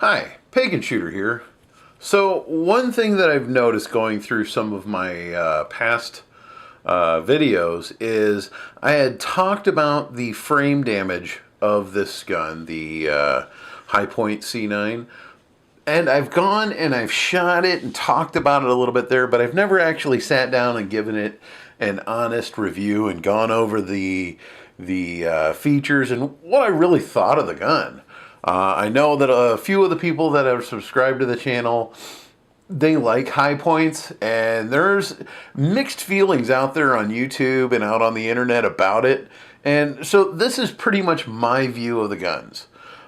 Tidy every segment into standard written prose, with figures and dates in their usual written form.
Hi, Pagan Shooter here. So one thing that I've noticed going through some of my past videos is I had talked about the frame damage of this gun, the Hi-Point C9, and I've gone and I've shot it and talked about it a little bit there, but I've never actually sat down and given it an honest review and gone over the features and what I really thought of the gun. I know that a few of the people that have subscribed to the channel, they like Hi-Points, and there's mixed feelings out there on YouTube and out on the internet about it. And so this is pretty much my view of the guns.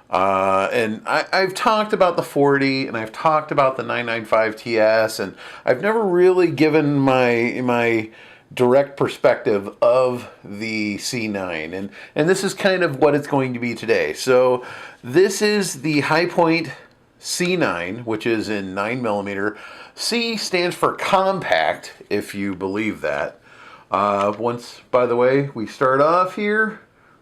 I've talked about the 40 and I've talked about the 995 TS, and I've never really given my direct perspective of the C9, and this is kind of what it's going to be today. So this is the Hi-Point C9, which is in 9mm. C stands for compact, if you believe that. Once, by the way, we start off here,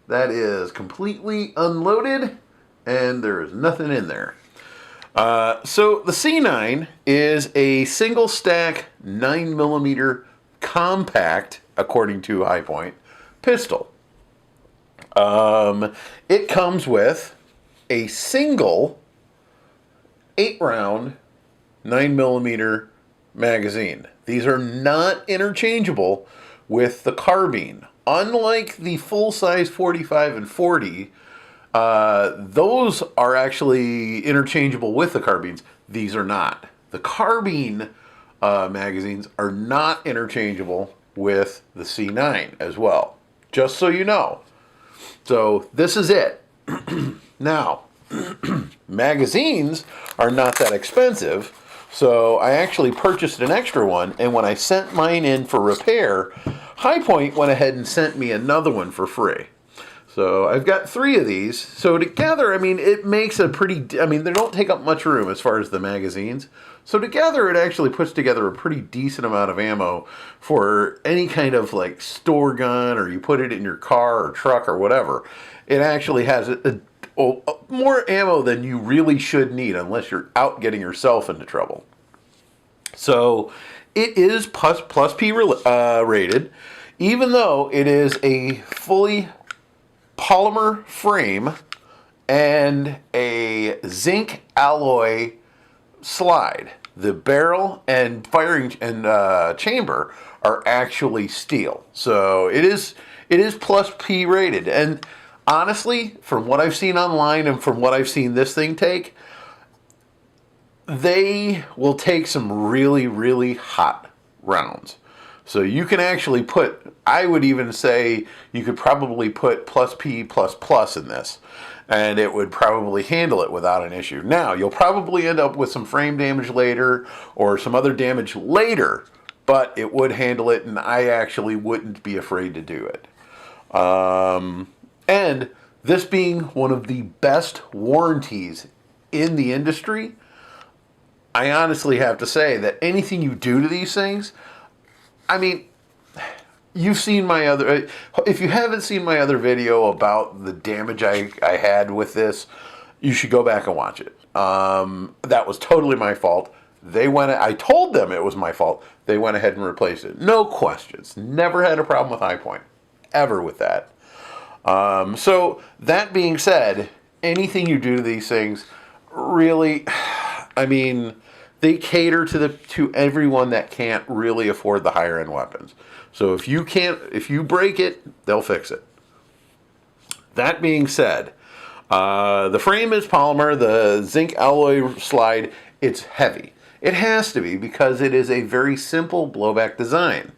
that is completely unloaded and there is nothing in there. So the C9 is a single stack 9mm compact, according to Hi-Point, pistol. It comes with a single 8-round 9mm magazine. These are not interchangeable with the carbine. Unlike the full-size 45 and 40, those are actually interchangeable with the carbines. These are not. The carbine magazines are not interchangeable with the C9 as well, just so you know. So this is it. Now, magazines are not that expensive, so I actually purchased an extra one, and when I sent mine in for repair, Hi-Point went ahead and sent me another one for free. So I've got 3 of these. So together, I mean, it makes a pretty, I mean, they don't take up much room as far as the magazines. So together, it actually puts together a pretty decent amount of ammo for any kind of like store gun, or you put it in your car or truck or whatever. It actually has more ammo than you really should need unless you're out getting yourself into trouble. So it is plus P rated, even though it is a fully polymer frame and a zinc alloy slide. The barrel and firing and chamber are actually steel. So it is plus P rated. And honestly, from what I've seen online and from what I've seen this thing take, they will take some really, really hot rounds. So you can actually put, I would even say you could probably put plus P plus plus in this, and it would probably handle it without an issue. Now, you'll probably end up with some frame damage later or some other damage later, but it would handle it, and I actually wouldn't be afraid to do it. And this being one of the best warranties in the industry, I honestly have to say that anything you do to these things, I mean, you've seen my other, if you haven't seen my other video about the damage I had with this, you should go back and watch it. That was totally my fault. I told them it was my fault. They went ahead and replaced it. No questions. Never had a problem with Hi-Point. Ever with that. So that being said, anything you do to these things, really, I mean, they cater to everyone that can't really afford the higher end weapons. So if you break it, they'll fix it. That being said, the frame is polymer, the zinc alloy slide, it's heavy. It has to be because it is a very simple blowback design.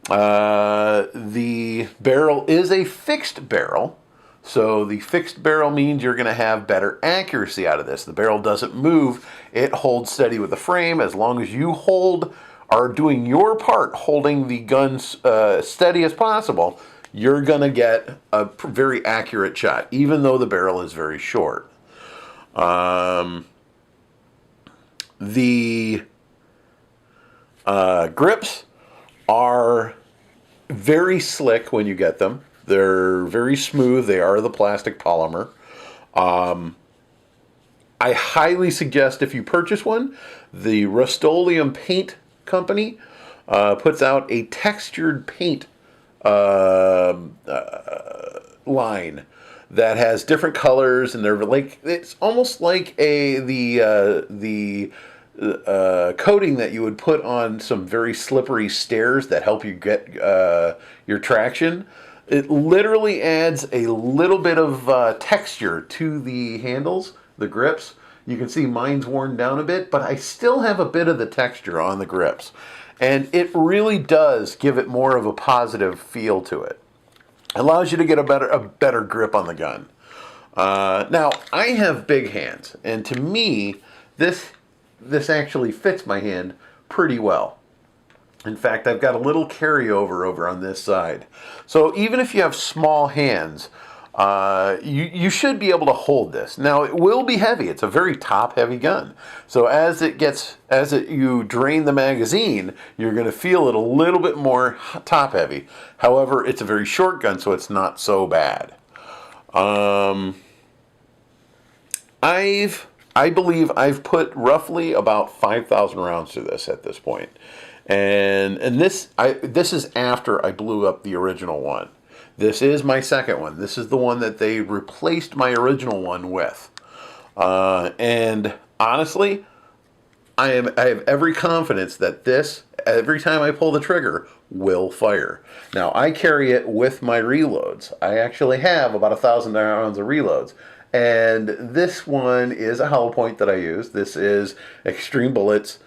The barrel is a fixed barrel. So the fixed barrel means you're going to have better accuracy out of this. The barrel doesn't move. It holds steady with the frame. As long as you are doing your part holding the gun steady as possible, you're going to get a very accurate shot, even though the barrel is very short. The grips are very slick when you get them. They're very smooth. They are the plastic polymer. I highly suggest if you purchase one, the Rust-Oleum Paint Company puts out a textured paint uh, line that has different colors, and they're like, it's almost like the coating that you would put on some very slippery stairs that help you get your traction. It literally adds a little bit of texture to the handles, the grips. You can see mine's worn down a bit, but I still have a bit of the texture on the grips. And it really does give it more of a positive feel to it. Allows you to get a better grip on the gun. Now, I have big hands, and to me, this actually fits my hand pretty well. In fact, I've got a little carryover over on this side. So even if you have small hands, you should be able to hold this. Now, it will be heavy. It's a very top-heavy gun. So you drain the magazine, you're going to feel it a little bit more top-heavy. However, it's a very short gun, so it's not so bad. I believe I've put roughly about 5,000 rounds through this at this point. And this is after I blew up the original one. This is my second one. This is the one that they replaced my original one with. And honestly, I have every confidence that this, every time I pull the trigger, will fire. Now, I carry it with my reloads. I actually have about 1,000 rounds of reloads. And this one is a hollow point that I use. This is Extreme Bullets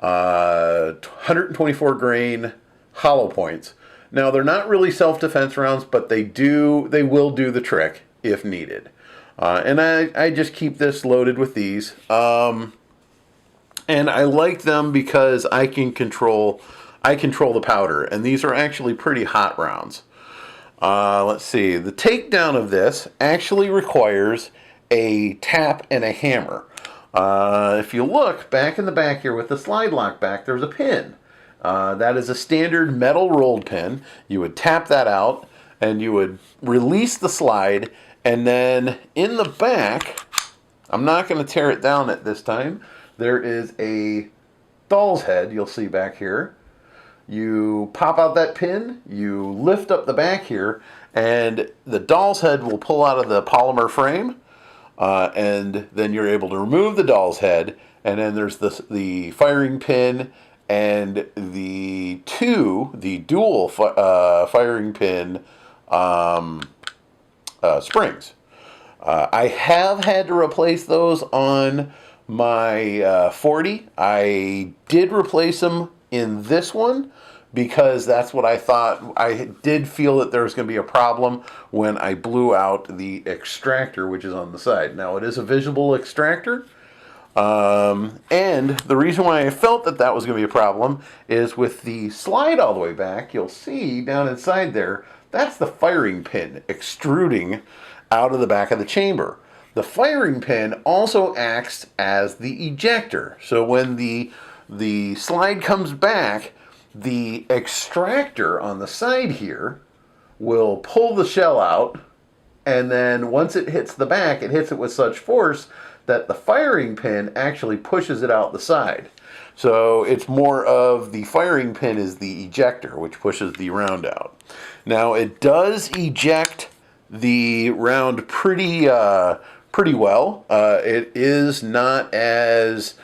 124 grain hollow points. Now, they're not really self-defense rounds, but they will do the trick if needed. And I just keep this loaded with these. And I like them because I control the powder, and these are actually pretty hot rounds. Let's see. The takedown of this actually requires a tap and a hammer. If you look back in the back here with the slide lock back, there's a pin. That is a standard metal rolled pin. You would tap that out, and you would release the slide, and then in the back, I'm not going to tear it down at this time, there is a doll's head you'll see back here. You pop out that pin, you lift up the back here, and the doll's head will pull out of the polymer frame, and then you're able to remove the doll's head, and then there's the firing pin and the dual firing pin springs. I have had to replace those on my 40. I did replace them in this one because that's what I thought. I did feel that there was going to be a problem when I blew out the extractor, which is on the side. Now, it is a visible extractor. And the reason why I felt that was going to be a problem is with the slide all the way back, you'll see down inside there, that's the firing pin extruding out of the back of the chamber. The firing pin also acts as the ejector. So when the slide comes back, the extractor on the side here will pull the shell out, and then once it hits the back, it hits it with such force that the firing pin actually pushes it out the side. So it's more of the firing pin is the ejector, which pushes the round out. Now, it does eject the round pretty well. It is not as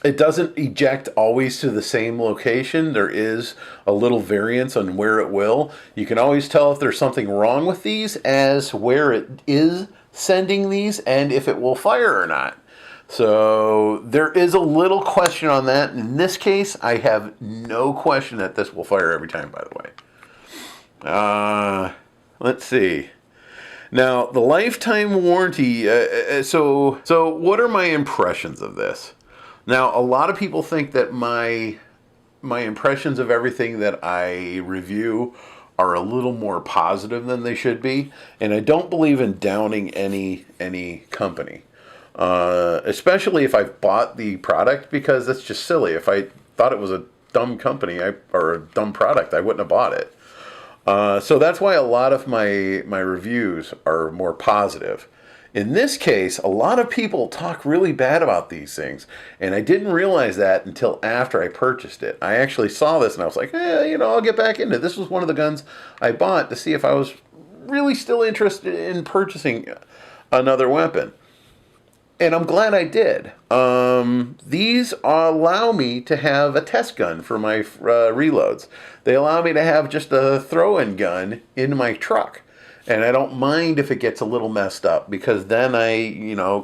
it doesn't eject always to the same location. There is a little variance on where it will. You can always tell if there's something wrong with these as where it is sending these and if it will fire or not. So there is a little question on that. In this case, I have no question that this will fire every time, by the way. Let's see. Now, the lifetime warranty, so what are my impressions of this? Now, a lot of people think that my impressions of everything that I review are a little more positive than they should be, and I don't believe in downing any company, especially if I've bought the product, because that's just silly. If I thought it was a dumb company or a dumb product, I wouldn't have bought it. So that's why a lot of my reviews are more positive. In this case, a lot of people talk really bad about these things, and I didn't realize that until after I purchased it. I actually saw this and I was like, I'll get back into it. This was one of the guns I bought to see if I was really still interested in purchasing another weapon. And I'm glad I did. These allow me to have a test gun for my reloads. They allow me to have just a throw-in gun in my truck. And I don't mind if it gets a little messed up, because then I,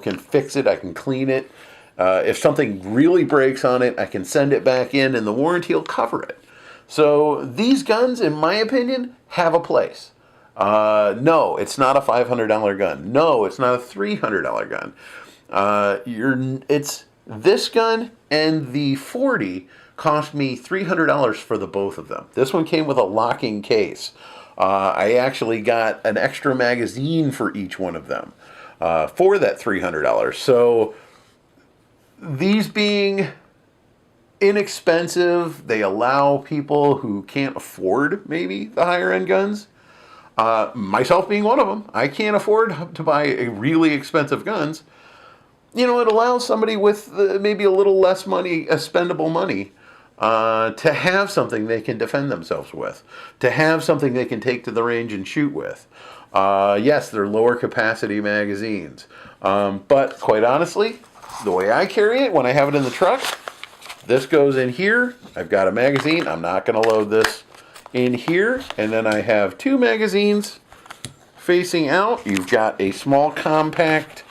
can fix it, I can clean it. If something really breaks on it, I can send it back in and the warranty will cover it. So these guns, in my opinion, have a place. No, it's not a $500 gun. No, it's not a $300 gun. It's this gun and the 40 cost me $300 for the both of them. This one came with a locking case. I actually got an extra magazine for each one of them for that $300. So these being inexpensive, they allow people who can't afford maybe the higher end guns. Myself being one of them, I can't afford to buy really expensive guns. It allows somebody with maybe a little less money, spendable money, to have something they can defend themselves with, to have something they can take to the range and shoot with. Yes, they're lower capacity magazines, but quite honestly, the way I carry it when I have it in the truck, this goes in here. I've got a magazine. I'm not going to load this in here, and then I have two magazines facing out. You've got a small compact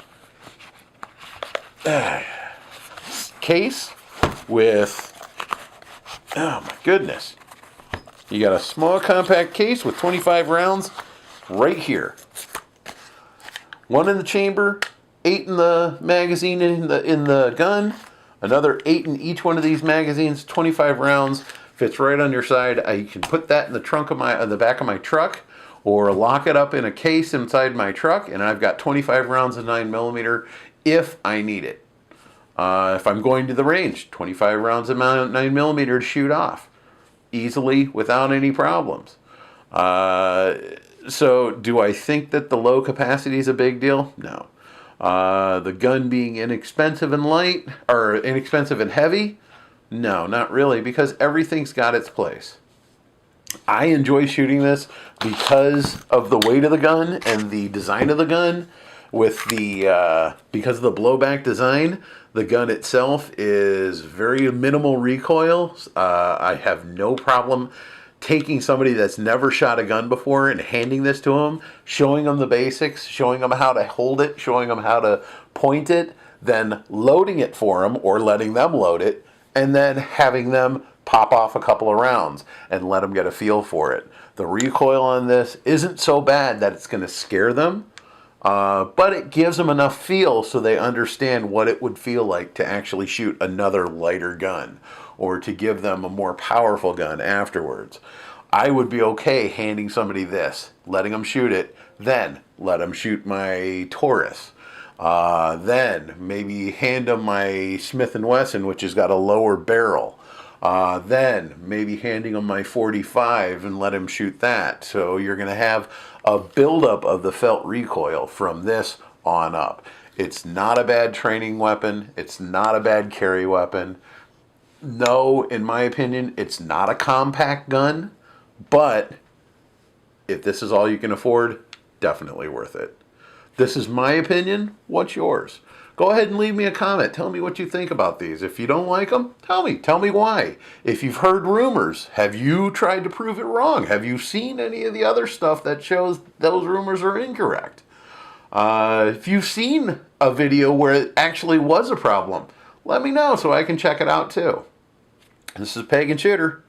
case with, oh my goodness, you got a small compact case with 25 rounds right here. One in the chamber, 8 in the magazine in the gun, another 8 in each one of these magazines, 25 rounds, fits right on your side. You can put that in the trunk of the back of my truck, or lock it up in a case inside my truck, and I've got 25 rounds of 9mm if I need it. If I'm going to the range, 25 rounds of 9mm to shoot off easily without any problems. So do I think that the low capacity is a big deal? No. The gun being inexpensive and light, or inexpensive and heavy? No, not really, because everything's got its place. I enjoy shooting this because of the weight of the gun and the design of the gun. With the because of the blowback design, the gun itself is very minimal recoil. I have no problem taking somebody that's never shot a gun before and handing this to them, showing them the basics, showing them how to hold it, showing them how to point it, then loading it for them or letting them load it, and then having them pop off a couple of rounds and let them get a feel for it. The recoil on this isn't so bad that it's going to scare them, but it gives them enough feel so they understand what it would feel like to actually shoot another lighter gun, or to give them a more powerful gun afterwards. I would be okay handing somebody this, letting them shoot it, then let them shoot my Taurus. Then maybe hand them my Smith & Wesson, which has got a lower barrel. Then maybe handing them my 45 and let him shoot that. So you're going to have a buildup of the felt recoil from this on up. It's not a bad training weapon. It's not a bad carry weapon. No, in my opinion, it's not a compact gun, but if this is all you can afford, definitely worth it. This is my opinion. What's yours? Go ahead and leave me a comment. Tell me what you think about these. If you don't like them, tell me. Tell me why. If you've heard rumors, have you tried to prove it wrong? Have you seen any of the other stuff that shows those rumors are incorrect? If you've seen a video where it actually was a problem, let me know so I can check it out too. This is Pagan Shooter.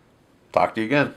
Talk to you again.